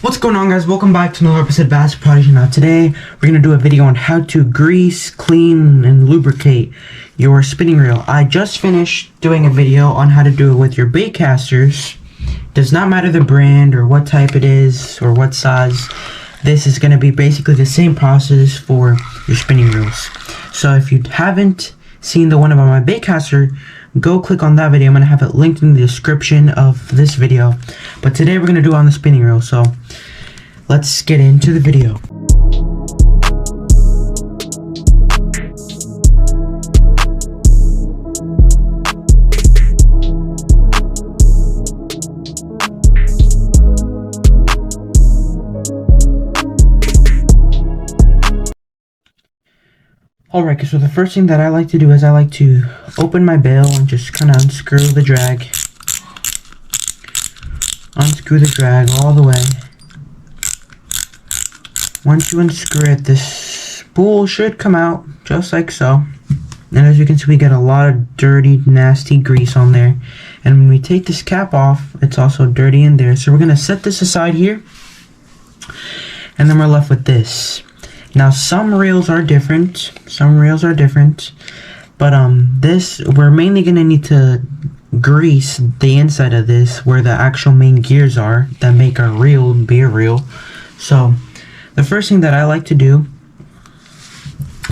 What's going on, guys? Welcome back to another episode of Bass Prodigy. Now today we're going to do a video on how to grease, clean, and lubricate your spinning reel. I just finished doing a video on how to do it with your bait casters. Does not matter the brand or what type it is or what size. This is going to be basically the same process for your spinning reels. So if you haven't seen the one about my bait caster, go click on that video. I'm going to have it linked in the description of this video. But today we're going to do it on the spinning reel. So let's get into the video. Alright, so the first thing that I like to do is I like to open my bail and just kind of unscrew the drag. Unscrew the drag all the way. Once you unscrew it, this spool should come out just like so. And as you can see, we get a lot of dirty, nasty grease on there. And when we take this cap off, it's also dirty in there. So we're going to set this aside here. And then we're left with this. Now some reels are different, but this, we're mainly going to need to grease the inside of this where the actual main gears are that make our reel be a reel. So the first thing that I like to do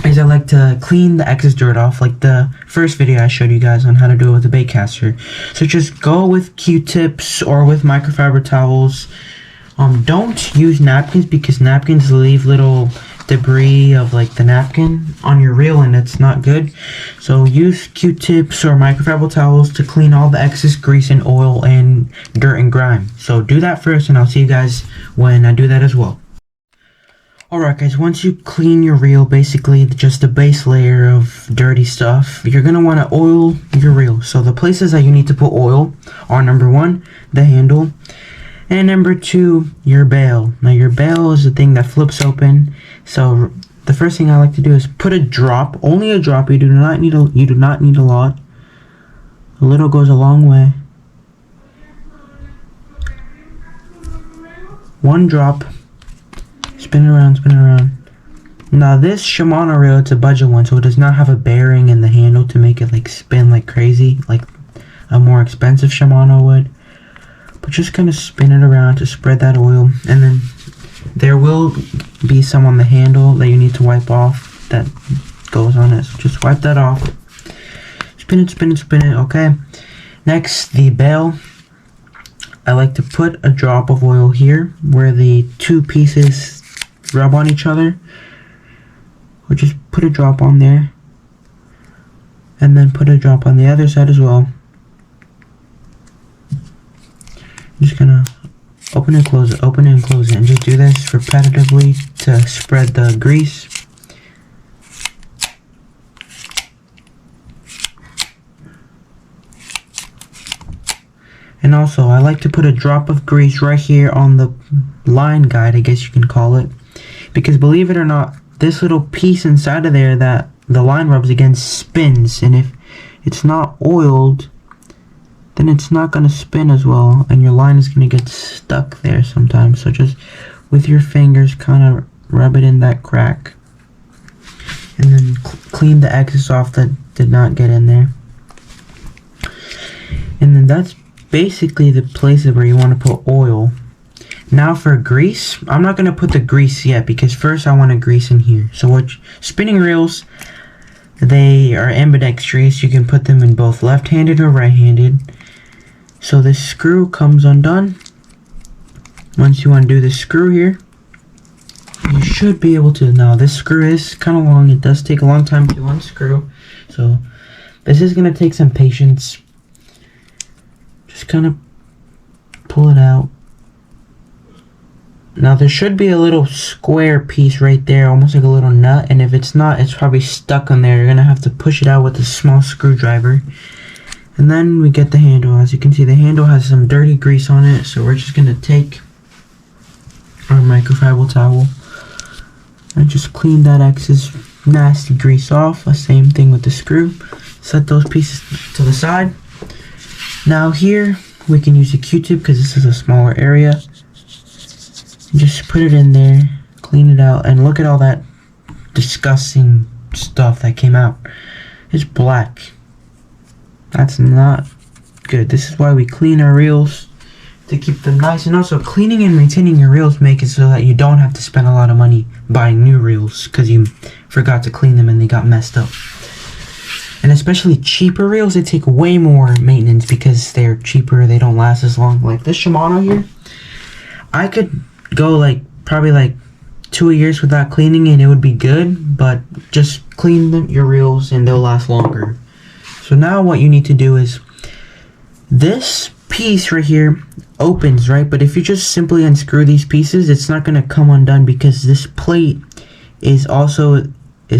is I like to clean the excess dirt off, like the first video I showed you guys on how to do it with the bait caster. So just go with Q-tips or with microfiber towels. Don't use napkins because napkins leave little debris of like the napkin on your reel and it's not good. So use Q-tips or microfiber towels to clean all the excess grease and oil and dirt and grime. So do that first and I'll see you guys when I do that as well. Alright guys, once you clean your reel, basically just the base layer of dirty stuff, you're going to want to oil your reel. So the places that you need to put oil are number 1, the handle, and number 2, your bail. Now your bail is the thing that flips open. So the first thing I like to do is put a drop, only a drop. You do not need a lot. A little goes a long way. 1 drop. Spin it around, spin it around. Now this Shimano reel, it's a budget one, so it does not have a bearing in the handle to make it like spin like crazy, like a more expensive Shimano would. But just kind of spin it around to spread that oil, and then there will be some on the handle that you need to wipe off that goes on it. So just wipe that off. Spin it, spin it, spin it. Okay. Next, the bail. I like to put a drop of oil here where the 2 pieces rub on each other. Or just put a drop on there. And then put a drop on the other side as well. Just gonna open and close it, open and close it, and just do this repetitively to spread the grease. And also, I like to put a drop of grease right here on the line guide, I guess you can call it. Because believe it or not, this little piece inside of there that the line rubs against spins. And if it's not oiled, then it's not going to spin as well, and your line is going to get stuck there sometimes. So just with your fingers kind of rub it in that crack, and then clean the excess off that did not get in there. And then that's basically the places where you want to put oil. Now for grease, I'm not going to put the grease yet because first I want to grease in here. So what spinning reels, they are ambidextrous. You can put them in both left-handed or right-handed. So this screw comes undone. Once you undo the screw here, you should be able to. Now this screw is kind of long. It does take a long time to unscrew. So this is going to take some patience. Just kind of pull it out. Now there should be a little square piece right there, almost like a little nut. And if it's not, it's probably stuck on there. You're going to have to push it out with a small screwdriver. And then we get the handle. As you can see, the handle has some dirty grease on it. So we're just going to take our microfiber towel and just clean that excess nasty grease off. The same thing with the screw. Set those pieces to the side. Now here we can use a Q-tip because this is a smaller area. Just put it in there, clean it out, and look at all that disgusting stuff that came out. It's black. That's not good. This is why we clean our reels, to keep them nice. And also, cleaning and maintaining your reels make it so that you don't have to spend a lot of money buying new reels because you forgot to clean them and they got messed up. And especially cheaper reels, they take way more maintenance because they're cheaper. They don't last as long. Like this Shimano here, I could go probably 2 years without cleaning and it would be good, but just clean your reels and they'll last longer. So now what you need to do is, this piece right here opens, right? But if you just simply unscrew these pieces, it's not going to come undone because this plate is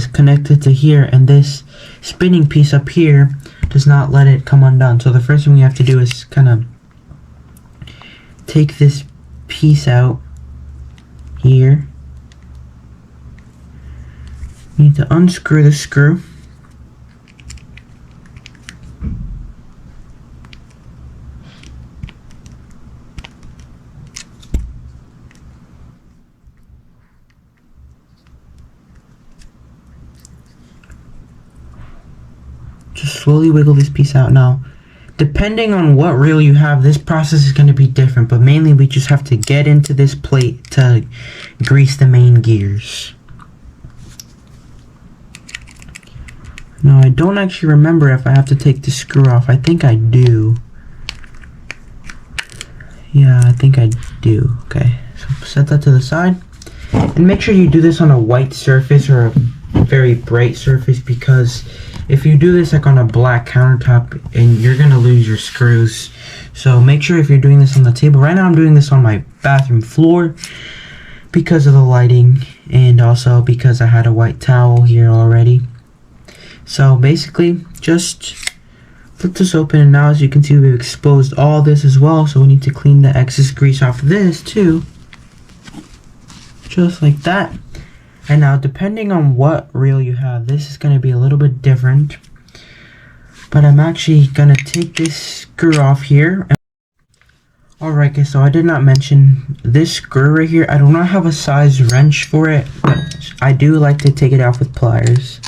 connected to here, and this spinning piece up here does not let it come undone. So the first thing we have to do is kind of take this piece out here. You need to unscrew the screw. Just slowly wiggle this piece out. Now, depending on what reel you have, this process is going to be different, but mainly we just have to get into this plate to grease the main gears. Now, I don't actually remember if I have to take the screw off. I think I do. Yeah, I think I do. Okay, so set that to the side. And make sure you do this on a white surface or a very bright surface, because if you do this on a black countertop, and you're gonna lose your screws. So make sure if you're doing this on the table. Right now I'm doing this on my bathroom floor because of the lighting, and also because I had a white towel here already. So basically, just flip this open, and now as you can see, we've exposed all this as well. So we need to clean the excess grease off of this too, just like that. And now, depending on what reel you have, this is going to be a little bit different. But I'm actually going to take this screw off here. Alright guys, so I did not mention this screw right here. I do not have a size wrench for it, but I do like to take it off with pliers,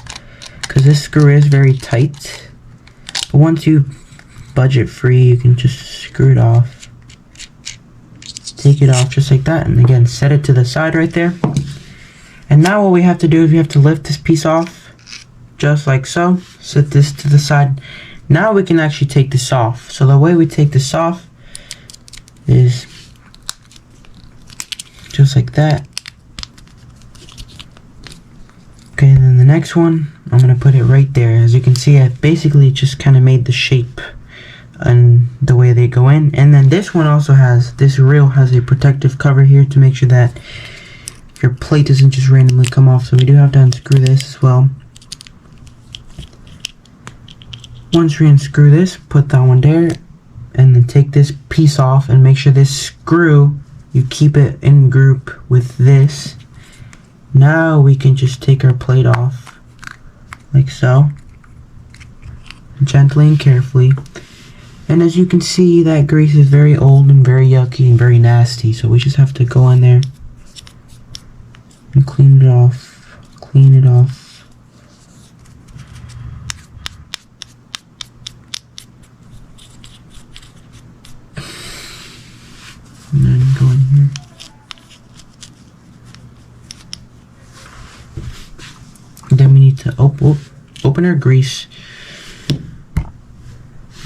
because this screw is very tight. But once you budget free, you can just screw it off. Take it off just like that, and again, set it to the side right there. And now what we have to do is we have to lift this piece off, just like so. Set this to the side. Now we can actually take this off. So the way we take this off is just like that. Okay, and then the next one, I'm going to put it right there. As you can see, I basically just kind of made the shape and the way they go in. And then this one also has, this reel has a protective cover here to make sure that your plate doesn't just randomly come off, so we do have to unscrew this as well. Once we unscrew this, put that one there, and then take this piece off and make sure this screw, you keep it in group with this. Now we can just take our plate off, like so, gently and carefully. And as you can see, that grease is very old and very yucky and very nasty, so we just have to go in there and clean it off, clean it off. And then go in here. Then we need to open our grease.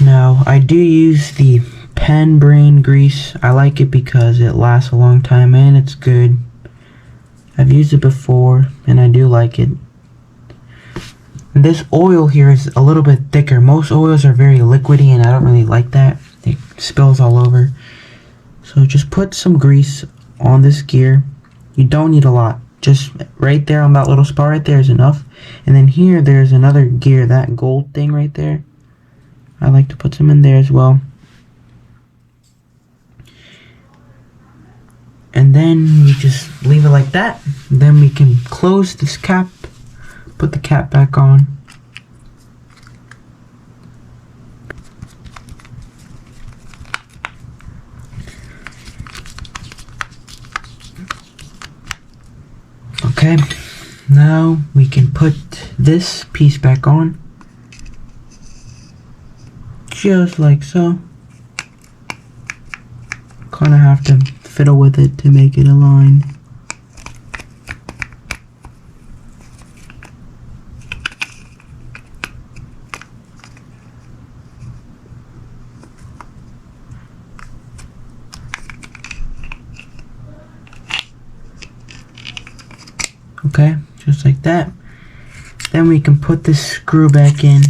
Now, I do use the Pen Brain grease. I like it because it lasts a long time and it's good. I've used it before, and I do like it. And this oil here is a little bit thicker. Most oils are very liquidy, and I don't really like that. It spills all over. So just put some grease on this gear. You don't need a lot. Just right there on that little spot right there is enough. And then here, there's another gear, that gold thing right there. I like to put some in there as well. And then we just leave it like that. Then we can close this cap, put the cap back on. Okay, now we can put this piece back on, just like so. Kind of have to fiddle with it to make it align. Okay, just like that. Then we can put this screw back in.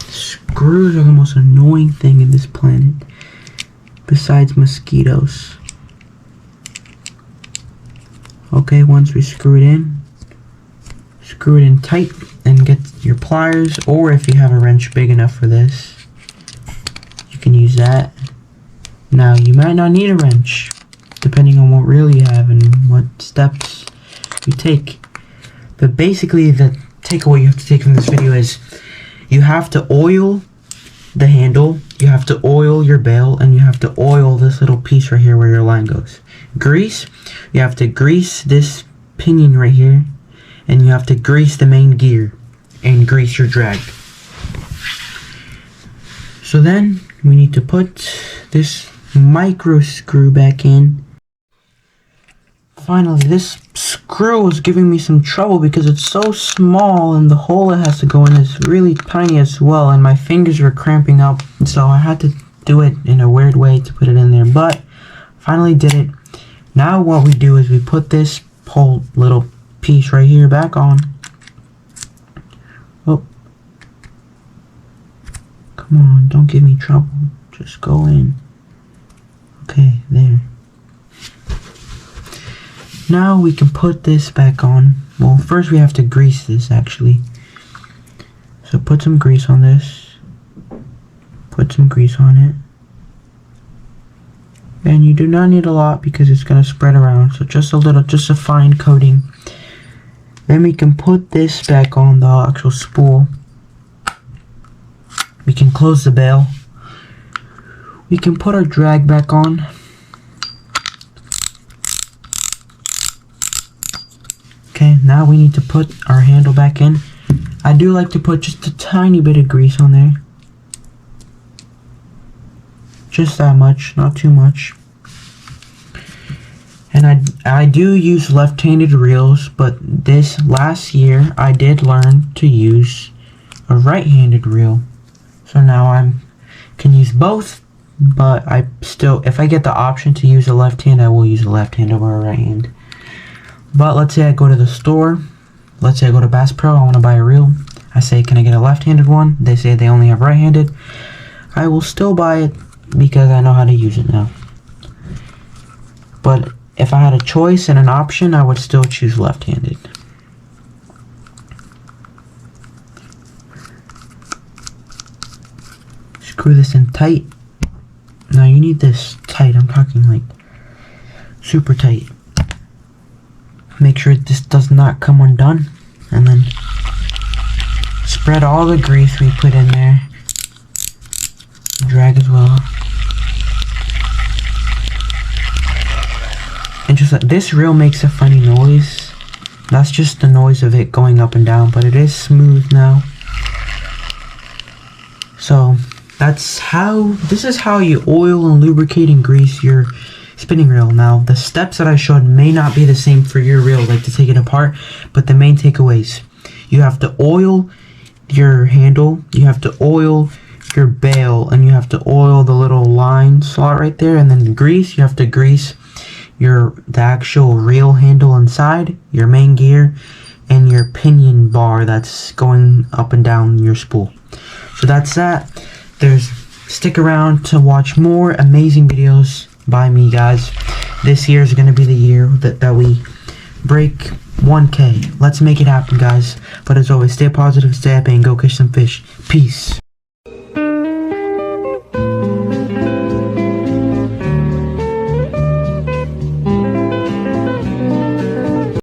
Screws are the most annoying thing in this planet, besides mosquitoes. Okay, once we screw it in tight and get your pliers, or if you have a wrench big enough for this, you can use that. Now, you might not need a wrench, depending on what reel you have and what steps you take. But basically, the takeaway you have to take from this video is you have to oil the handle, you have to oil your bail, and you have to oil this little piece right here where your line goes. Grease, you have to grease this pinion right here, and you have to grease the main gear and grease your drag. So then we need to put this micro screw back in. Finally, this screw is giving me some trouble because it's so small and the hole it has to go in is really tiny as well, and my fingers are cramping up, so I had to do it in a weird way to put it in there, but finally did it. Now what we do is we put this whole little piece right here back on. Oh, come on, don't give me trouble, just go in. Okay, there. Now we can put this back on. Well, first we have to grease this actually. So put some grease on this. Put some grease on it. And you do not need a lot because it's going to spread around. So just a little, just a fine coating. Then we can put this back on the actual spool. We can close the bail. We can put our drag back on. Okay, now we need to put our handle back in. I do like to put just a tiny bit of grease on there. Just that much, not too much. And I do use left-handed reels, but this last year I did learn to use a right-handed reel. So now I can use both, but I still, if I get the option to use a left hand, I will use a left hand over a right hand. But let's say I go to the store, let's say I go to Bass Pro, I want to buy a reel. I say, can I get a left-handed one? They say they only have right-handed. I will still buy it because I know how to use it now. But if I had a choice and an option, I would still choose left-handed. Screw this in tight. Now you need this tight, I'm talking like super tight. Make sure this does not come undone, and then spread all the grease we put in there. Drag as well. And just like this reel makes a funny noise. That's just the noise of it going up and down, but it is smooth now. So this is how you oil and lubricate and grease your spinning reel. Now, the steps that I showed may not be the same for your reel, like to take it apart, but the main takeaways: you have to oil your handle, you have to oil your bail, and you have to oil the little line slot right there, and then grease, you have to grease the actual reel handle inside, your main gear, and your pinion bar that's going up and down your spool. So that's that. Stick around to watch more amazing videos by me, guys. This year is going to be the year that we break 1K. Let's make it happen, guys. But as always, stay positive, stay happy, and go catch some fish. Peace.